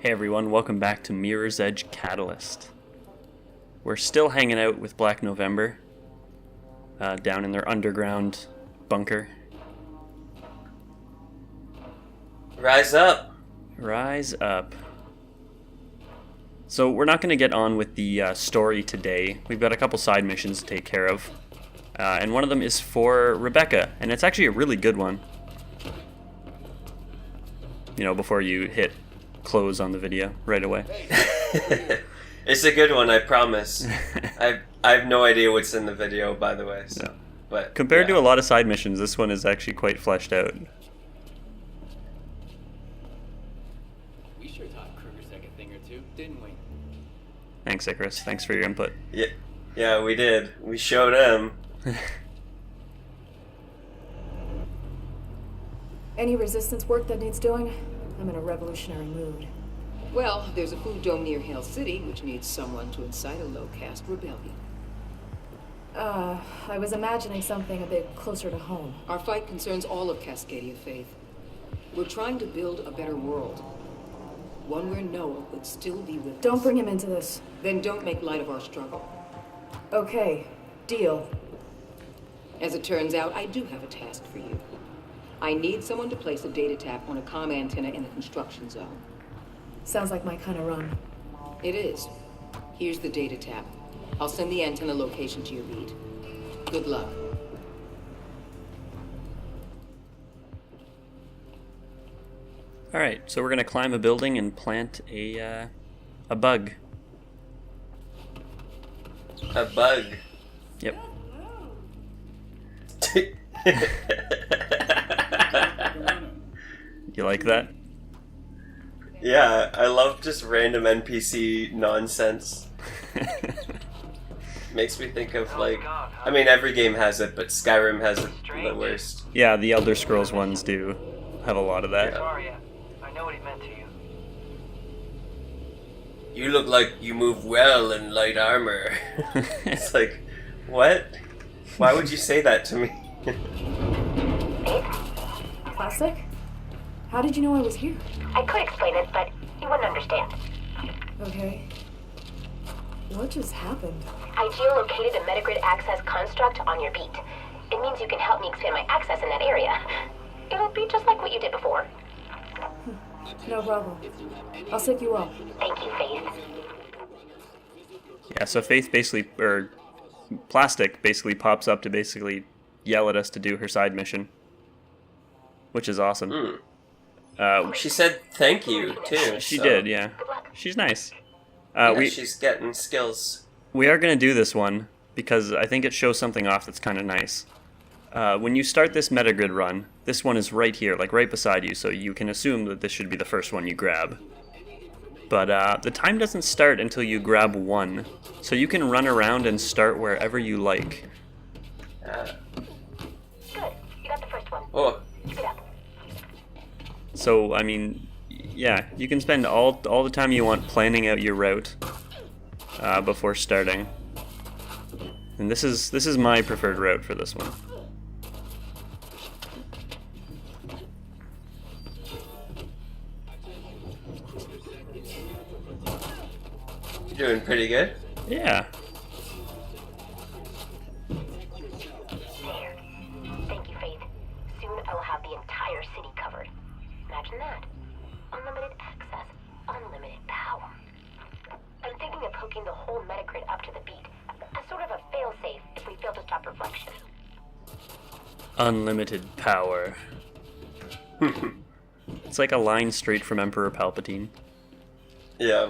Hey everyone, welcome back to Mirror's Edge Catalyst. We're still hanging out with Black November, down in their underground bunker. Rise up! Rise up. So we're not going to get on with the story today. We've got a couple side missions to take care of. And one of them is for Rebecca, and it's actually a really good one. You know, before you hit close on the video right away. It's a good one, I promise. I have no idea what's in the video, by the way. So, No. but Compared to a lot of side missions, this one is actually quite fleshed out. We sure taught Kruger's a thing or two, didn't we? Thanks, Icarus. Thanks for your input. Yeah, we did. We showed him. Any resistance work that needs doing? I'm in a revolutionary mood. Well, there's a food dome near Hell City, which needs someone to incite a low-caste rebellion. I was imagining something a bit closer to home. Our fight concerns all of Cascadia Faith. We're trying to build a better world. One where Noah would still be with us. Don't bring him into this. Then don't make light of our struggle. Okay, deal. As it turns out, I do have a task for you. I need someone to place a data tap on a comm antenna in the construction zone. Sounds like my kind of run. It is. Here's the data tap. I'll send the antenna location to your lead. Good luck. Alright, so we're going to climb a building and plant a bug. A bug. Yep. You like that? Yeah, I love just random NPC nonsense. Makes me think of, like, I mean, every game has it, but Skyrim has it the worst. Yeah, the Elder Scrolls ones do have a lot of that. Arya, I know what he meant to you. You look like you move well in light armor. It's like, what? Why would you say that to me? Plastic? How did you know I was here? I could explain it, but you wouldn't understand. Okay. What just happened? I geolocated a metagrid access construct on your beat. It means you can help me expand my access in that area. It'll be just like what you did before. No problem. I'll set you up. Thank you, Faith. Yeah, so Faith basically, or Plastic basically pops up to basically yell at us to do her side mission. Which is awesome. She said thank you, too. She so. did, yeah. She's nice. Yeah, she's getting skills. We are going to do this one because I think it shows something off that's kind of nice. When you start this metagrid run, this one is right here, like right beside you, so you can assume that this should be the first one you grab. But the time doesn't start until you grab one, so you can run around and start wherever you like. Good. You got the first one. Oh, Keep it up. So, I mean, yeah, you can spend all the time you want planning out your route before starting. And this is my preferred route for this one. you're doing pretty good. Yeah. There. Thank you, Faith. Soon I will have the entire city covered. Imagine that. Unlimited access, unlimited power. I'm thinking of hooking the whole metagrid up to the beat, as sort of a failsafe if we fail to stop reflection. Unlimited power. It's like a line straight from Emperor Palpatine. Yeah.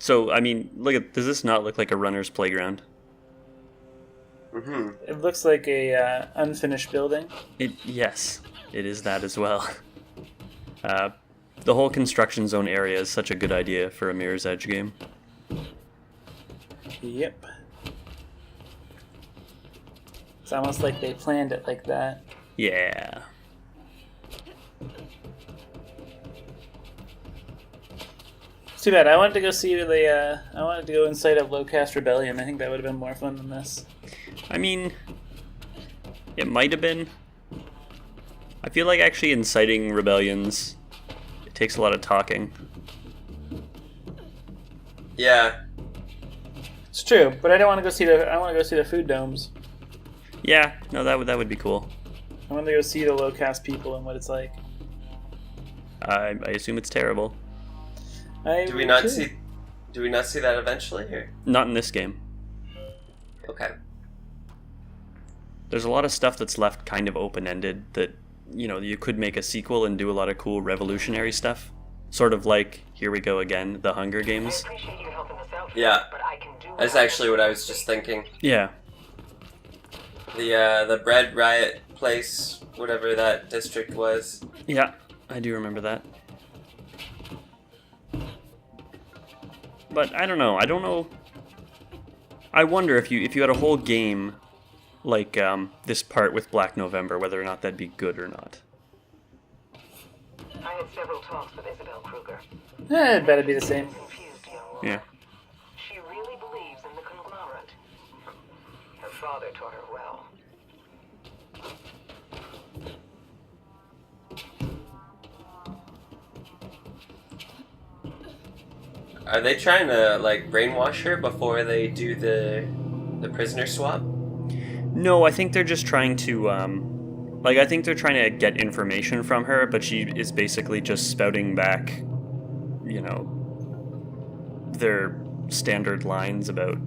So, I mean, does this not look like a runner's playground? Mm-hmm. It looks like a unfinished building. Yes, it is that as well. The whole construction zone area is such a good idea for a Mirror's Edge game. Yep. It's almost like they planned it like that. Yeah. It's too bad. I wanted to go see the. I wanted to go incite a low-caste rebellion. I think that would have been more fun than this. I mean, it might have been. I feel like actually inciting rebellions Takes a lot of talking. Yeah. It's true, but I don't want to go see the. I want to go see the food domes. Yeah, no, that would be cool. I want to go see the low caste people and what it's like. I assume it's terrible. Do we not see that eventually? Or? Not in this game. Okay. There's a lot of stuff that's left kind of open-ended that, you could make a sequel and do a lot of cool revolutionary stuff. Sort of like, here we go again, the Hunger Games. I appreciate you helping us out. Yeah. But I can do That's actually what I was just thinking. Yeah. The bread riot place, whatever that district was. Yeah, I do remember that. But I don't know. I wonder if you had a whole game like this part with Black November, whether or not that'd be good or not. I had several talks with Isabel Kruger. It better be the same. Confused young woman. Yeah. She really believes in the conglomerate. Her father taught her well. Are they trying to brainwash her before they do the prisoner swap? No, I think they're just trying to I think they're trying to get information from her, but she is basically just spouting back, their standard lines about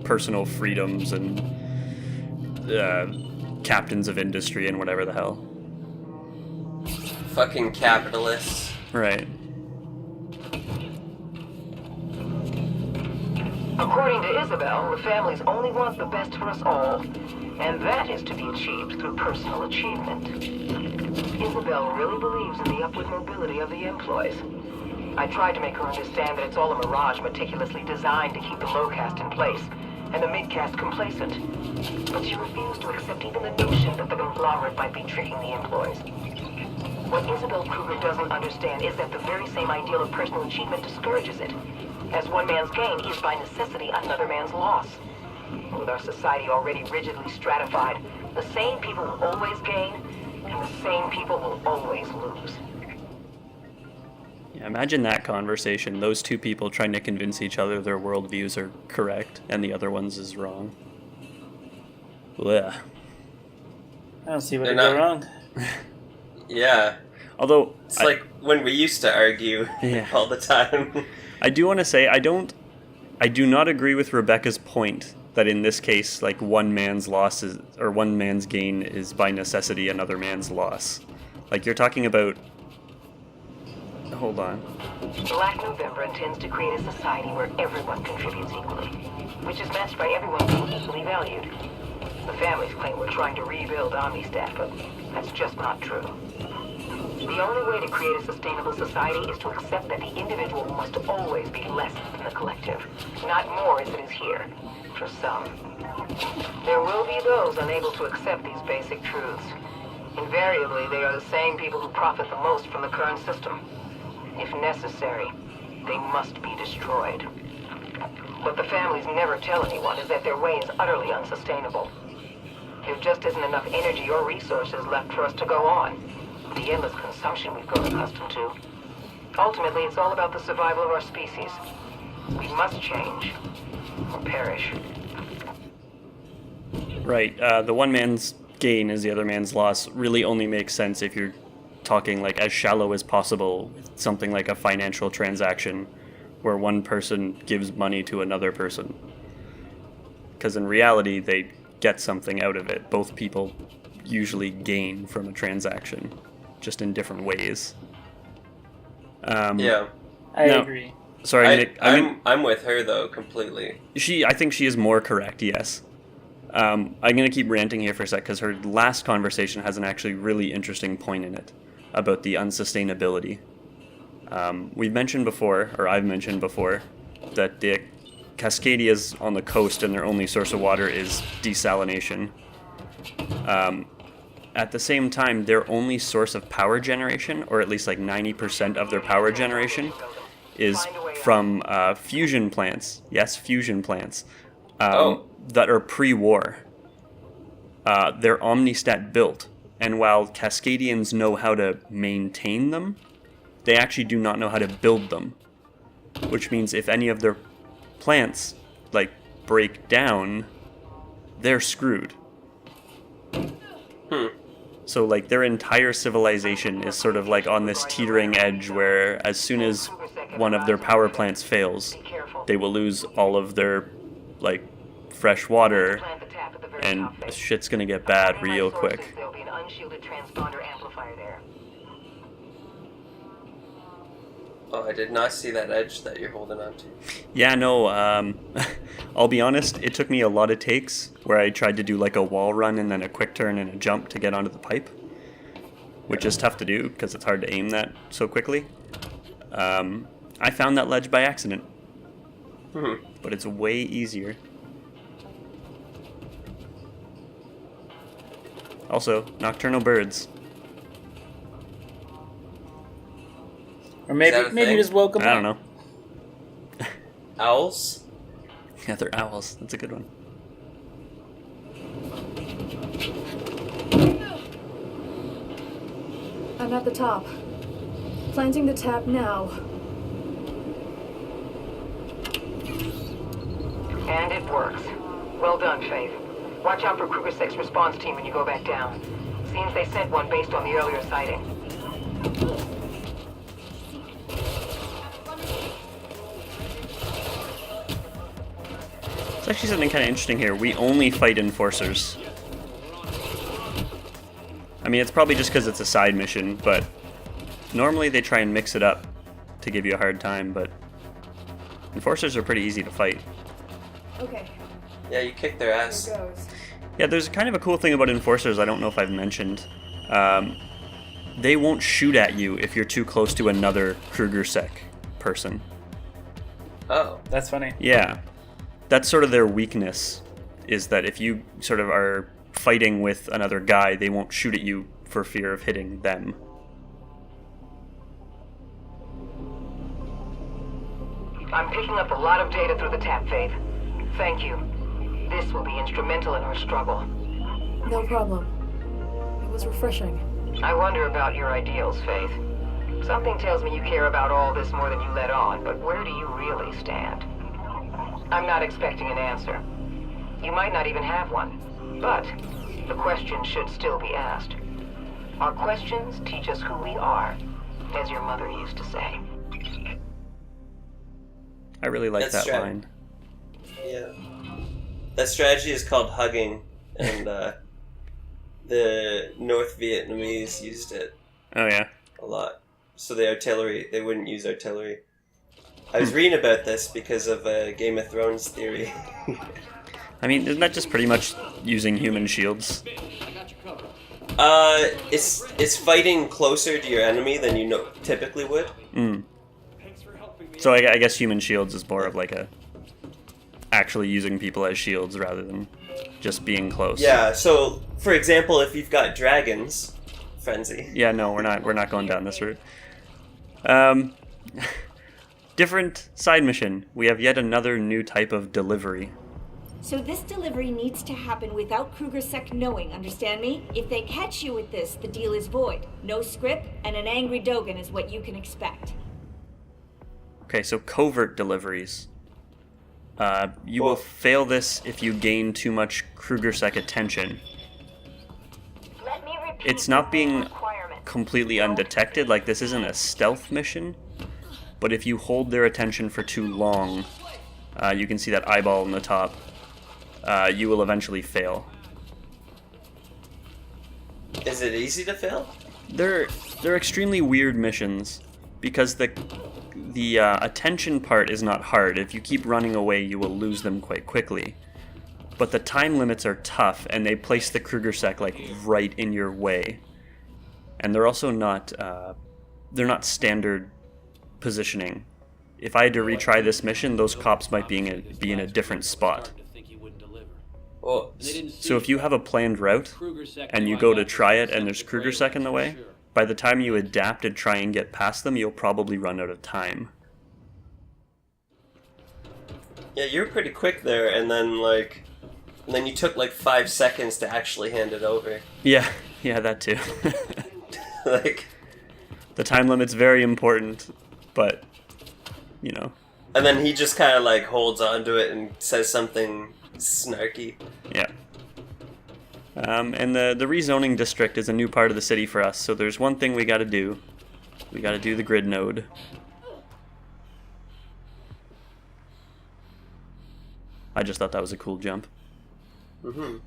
personal freedoms and captains of industry and whatever the hell. Fucking capitalists. Right. According to Isabel, the families only want the best for us all, and that is to be achieved through personal achievement. Isabel really believes in the upward mobility of the employees. I tried to make her understand that it's all a mirage meticulously designed to keep the low caste in place, and the mid-caste complacent. But she refused to accept even the notion that the conglomerate might be tricking the employees. What Isabel Kruger doesn't understand is that the very same ideal of personal achievement discourages it, as one man's gain is by necessity another man's loss. With our society already rigidly stratified, the same people will always gain, and the same people will always lose. Yeah, imagine that conversation. Those two people trying to convince each other their worldviews are correct and the other one's is wrong. Blech. I don't see what They're could go not- wrong. Yeah. Although It's like when we used to argue Yeah. all the time. I do want to say I do not agree with Rebecca's point that in this case, one man's loss is, or one man's gain is by necessity another man's loss. You're talking about. Hold on. Black November intends to create a society where everyone contributes equally, which is matched by everyone being equally valued. The families claim we're trying to rebuild Omnistat, but that's just not true. The only way to create a sustainable society is to accept that the individual must always be less than the collective, not more as it is here, for some. There will be those unable to accept these basic truths. Invariably, they are the same people who profit the most from the current system. If necessary, they must be destroyed. What the families never tell anyone is that their way is utterly unsustainable. There just isn't enough energy or resources left for us to go on. The endless consumption we've grown accustomed to. Ultimately, it's all about the survival of our species. We must change, or perish. Right. The one man's gain is the other man's loss really only makes sense if you're talking as shallow as possible, something like a financial transaction where one person gives money to another person. Because in reality, they get something out of it. Both people usually gain from a transaction, just in different ways. Yeah. I No. agree. Sorry, Nick. I'm with her though completely. I think she is more correct, yes. I'm going to keep ranting here for a sec because her last conversation has an actually really interesting point in it about the unsustainability. We've mentioned before, or I've mentioned before, that the Cascadias on the coast and their only source of water is desalination. At the same time, their only source of power generation, or at least 90% of their power generation, is from fusion plants. Yes, fusion plants. That are pre-war. They're Omnistat built, and while Cascadians know how to maintain them, they actually do not know how to build them. Which means if any of their plants, like, break down, they're screwed. So, like, their entire civilization is sort of like on this teetering edge where as soon as one of their power plants fails, they will lose all of their, like, fresh water, and shit's gonna get bad real quick. There'll be an unshielded transponder amplifier there. Oh, I did not see that edge that you're holding on to. Yeah, no, I'll be honest, it took me a lot of takes where I tried to do like a wall run and then a quick turn and a jump to get onto the pipe, which is tough to do because it's hard to aim that so quickly. I found that ledge by accident, but it's way easier. Also, nocturnal birds. Or maybe that a maybe thing? just woke him I don't up. know. Owls? Yeah, they're owls. That's a good one. I'm at the top. Planting the tap now. And it works. Well done, Faith. Watch out for Krugersek's response team when you go back down. Seems they sent one based on the earlier sighting. It's actually something kind of interesting here. We only fight enforcers. I mean, it's probably just because it's a side mission, but normally they try and mix it up to give you a hard time, but enforcers are pretty easy to fight. Okay, Yeah, you kicked their ass. here goes. Yeah, there's kind of a cool thing about enforcers I don't know if I've mentioned. They won't shoot at you if you're too close to another Krugersek person. Oh. That's funny. Yeah. That's sort of their weakness, is that if you sort of are fighting with another guy, they won't shoot at you for fear of hitting them. I'm picking up a lot of data through the tap, Faith. Thank you. This will be instrumental in our struggle. No problem. It was refreshing. I wonder about your ideals, Faith. Something tells me you care about all this more than you let on, but where do you really stand? I'm not expecting an answer. You might not even have one, but the question should still be asked. Our questions teach us who we are, as your mother used to say. I really like That's that right. line. Yeah. That strategy is called hugging, and the North Vietnamese used it Oh, yeah. a lot. So the artillery, they wouldn't use artillery. I was reading about this because of Game of Thrones theory. I mean, isn't that just pretty much using human shields? I got your cover. It's fighting closer to your enemy than you typically would. So I guess human shields is more of like a actually using people as shields rather than just being close. Yeah. So, for example, if you've got dragons, frenzy. Yeah, no, we're not going down this route. Different side mission. We have yet another new type of delivery. So this delivery needs to happen without Krugersek knowing, understand me? If they catch you with this, the deal is void. No script, and an angry Dogan is what you can expect. Okay, so covert deliveries. You will fail this if you gain too much Krugersek attention. Let me repeat It's not the being requirement. completely undetected, like this isn't a stealth mission, but if you hold their attention for too long, you can see that eyeball on the top, you will eventually fail. Is it easy to fail? They're extremely weird missions because the attention part is not hard. If you keep running away, you will lose them quite quickly. But the time limits are tough, and they place the Krugersek like right in your way. And they're also not they're not standard positioning. If I had to retry this mission, those cops might be in a different spot. Oh, So if you have a planned route and you go to try it and there's Krugersek in the way, by the time you adapt and try and get past them, you'll probably run out of time. yeah, you're pretty quick there, and then you took like 5 seconds to actually hand it over. Yeah, that too. Like, The time limit's very important, but, you know. And then he just kind of like holds on to it and says something snarky. Yeah. And the rezoning district is a new part of the city for us, so there's one thing we gotta do. We gotta do the grid node. I just thought that was a cool jump. Mm-hmm.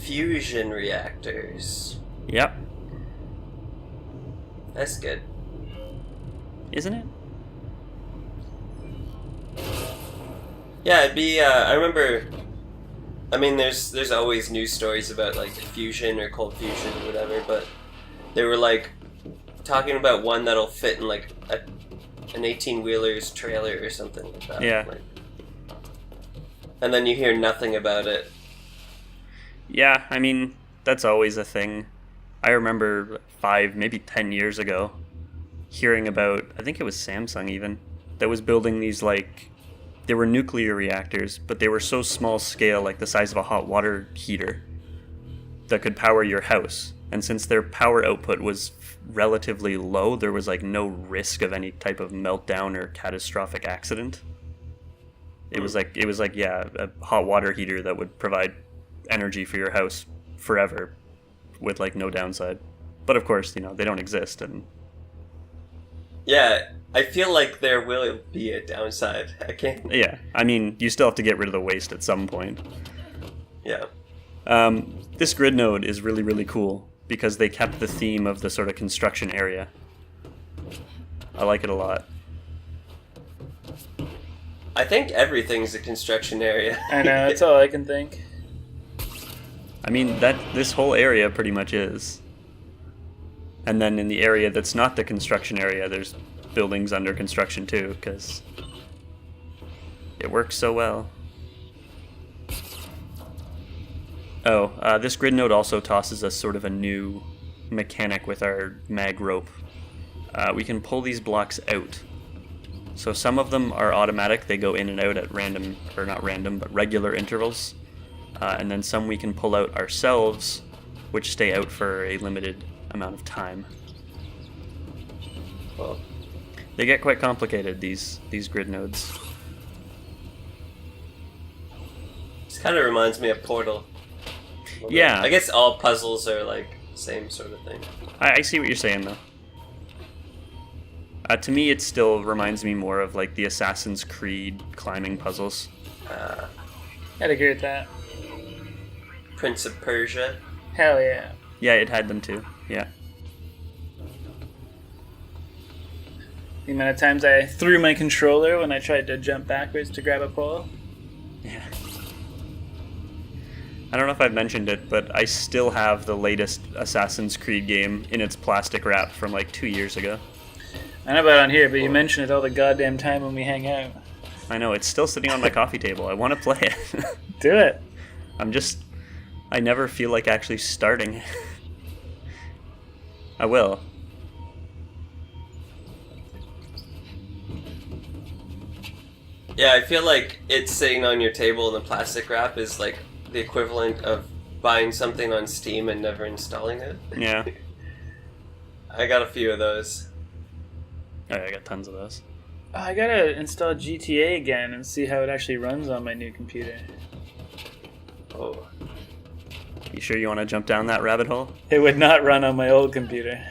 Fusion reactors. Yep. That's good. Isn't it? Yeah, it'd be, I remember, I mean, there's always news stories about, like, fusion or cold fusion or whatever, but they were, like, talking about one that'll fit in, like, an 18-wheeler's trailer or something like that. Yeah. Like, and then you hear nothing about it. Yeah, I mean, that's always a thing. I remember 5, maybe 10 years ago, hearing about, I think it was Samsung even, that was building these, like, they were nuclear reactors, but they were so small scale, like the size of a hot water heater, that could power your house. And since their power output was relatively low, there was, like, no risk of any type of meltdown or catastrophic accident. It was like, yeah, a hot water heater that would provide energy for your house forever with, like, no downside. But of course, you know, they don't exist. And yeah, I feel like there will be a downside. I can't. yeah, I mean, you still have to get rid of the waste at some point. Yeah. This grid node is really, really cool because they kept the theme of the sort of construction area. I like it a lot. I think everything's a construction area. I know, that's all I can think. I mean, this whole area pretty much is. And then in the area that's not the construction area, there's buildings under construction too, because it works so well. Oh, this grid node also tosses us sort of a new mechanic with our mag rope. We can pull these blocks out. So some of them are automatic, they go in and out at random, or not random, but regular intervals. And then some we can pull out ourselves, which stay out for a limited amount of time. Well, they get quite complicated, these grid nodes. this kind of reminds me of Portal. Yeah. I guess all puzzles are like same sort of thing. I see what you're saying, though. To me, it still reminds me more of, like, the Assassin's Creed climbing puzzles. I'd agree with that. Prince of Persia. Hell yeah. Yeah, it had them too. Yeah. The amount of times I threw my controller when I tried to jump backwards to grab a pole. Yeah. I don't know if I've mentioned it, but I still have the latest Assassin's Creed game in its plastic wrap from like 2 years ago. I know about it on here, but you mention it all the goddamn time when we hang out. I know, it's still sitting on my coffee table. I want to play it. Do it. I never feel like actually starting. I will. Yeah, I feel like it's sitting on your table in the plastic wrap is like the equivalent of buying something on Steam and never installing it. Yeah. I got a few of those. Oh, I got tons of those. Oh, I gotta install GTA again and see how it actually runs on my new computer. Oh. You sure you want to jump down that rabbit hole? It would not run on my old computer.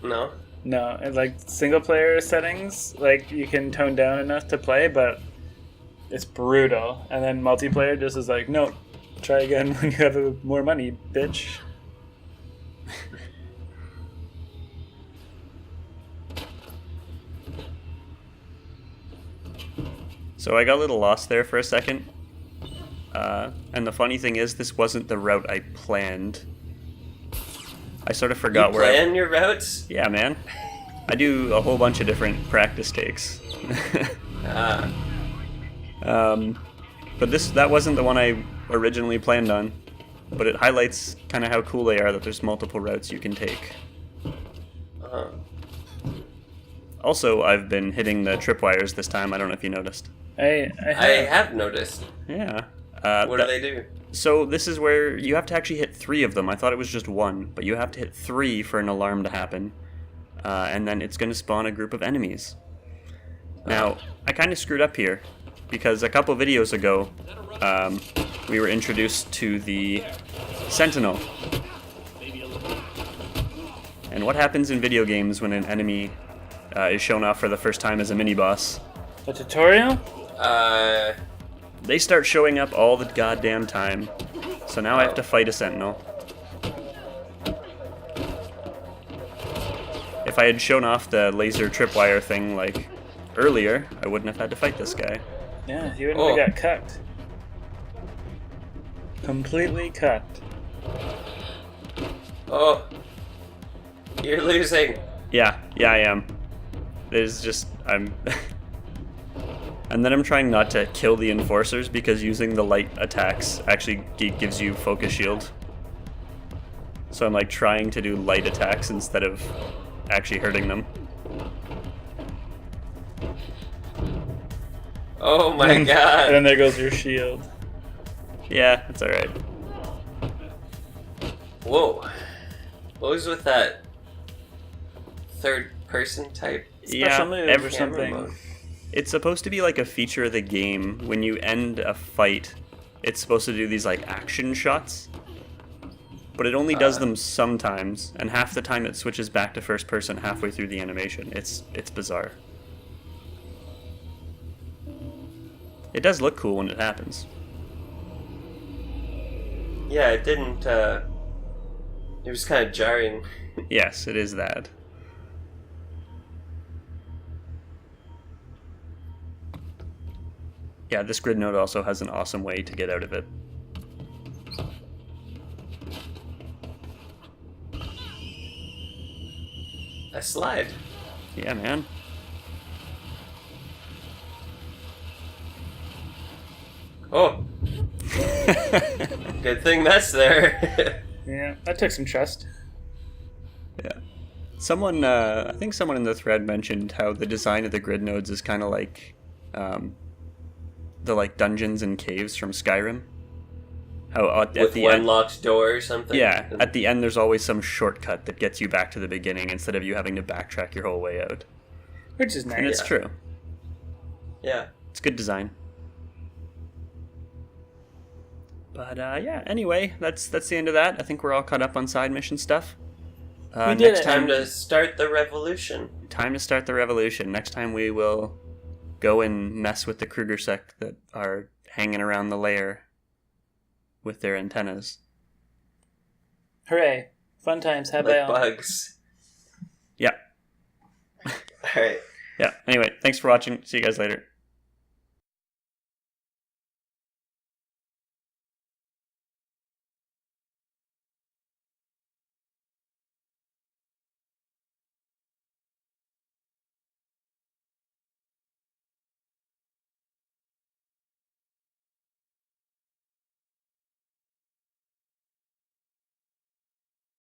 No? No, and like single player settings, like you can tone down enough to play, but it's brutal. And then multiplayer just is like, no, try again when you have more money, bitch. So I got a little lost there for a second. And the funny thing is, this wasn't the route I planned. I sort of forgot you where plan your routes? Yeah, man. I do a whole bunch of different practice takes. But that wasn't the one I originally planned on. But it highlights kind of how cool they are that there's multiple routes you can take. Also, I've been hitting the tripwires this time. I don't know if you noticed. I have noticed. Yeah. What do they do? So this is where you have to actually hit 3 of them. I thought it was just 1, but you have to hit 3 for an alarm to happen. And then it's going to spawn a group of enemies. Now, I kind of screwed up here, because a couple videos ago, we were introduced to the Sentinel. And what happens in video games when an enemy is shown off for the first time as a mini-boss? A tutorial? They start showing up all the goddamn time. So now I have to fight a Sentinel. If I had shown off the laser tripwire thing, like, earlier, I wouldn't have had to fight this guy. Yeah, he wouldn't have got cucked. Completely cucked. Oh. You're losing. Yeah, I am. There's just, I'm... And then I'm trying not to kill the enforcers because using the light attacks actually gives you focus shield. So I'm like trying to do light attacks instead of actually hurting them. Oh my god. And then there goes your shield. Yeah, it's alright. Whoa. What was with that third person type? Special move or something. Mode? It's supposed to be like a feature of the game. When you end a fight, it's supposed to do these like action shots. But it only does them sometimes, and half the time it switches back to first person halfway through the animation. It's bizarre. It does look cool when it happens. Yeah, it didn't, it was kind of jarring. Yes, it is that. Yeah, this grid node also has an awesome way to get out of it. A slide. Yeah, man. Oh. Good thing that's there. Yeah, that took some trust. Yeah. Someone, I think someone in the thread mentioned how the design of the grid nodes is kind of like the like dungeons and caves from Skyrim. How at with the one end, locked door or something? Yeah, at the end there's always some shortcut that gets you back to the beginning instead of you having to backtrack your whole way out. Which is nice. And it's true. Yeah. It's good design. But yeah, anyway, that's the end of that. I think we're all caught up on side mission stuff. We did Next it. Time to start the revolution. Time to start the revolution. Next time we will go and mess with the Kruger sect that are hanging around the lair with their antennas. Hooray. Fun times. Have Like bugs. Yeah. Alright. Yeah. Anyway, thanks for watching. See you guys later.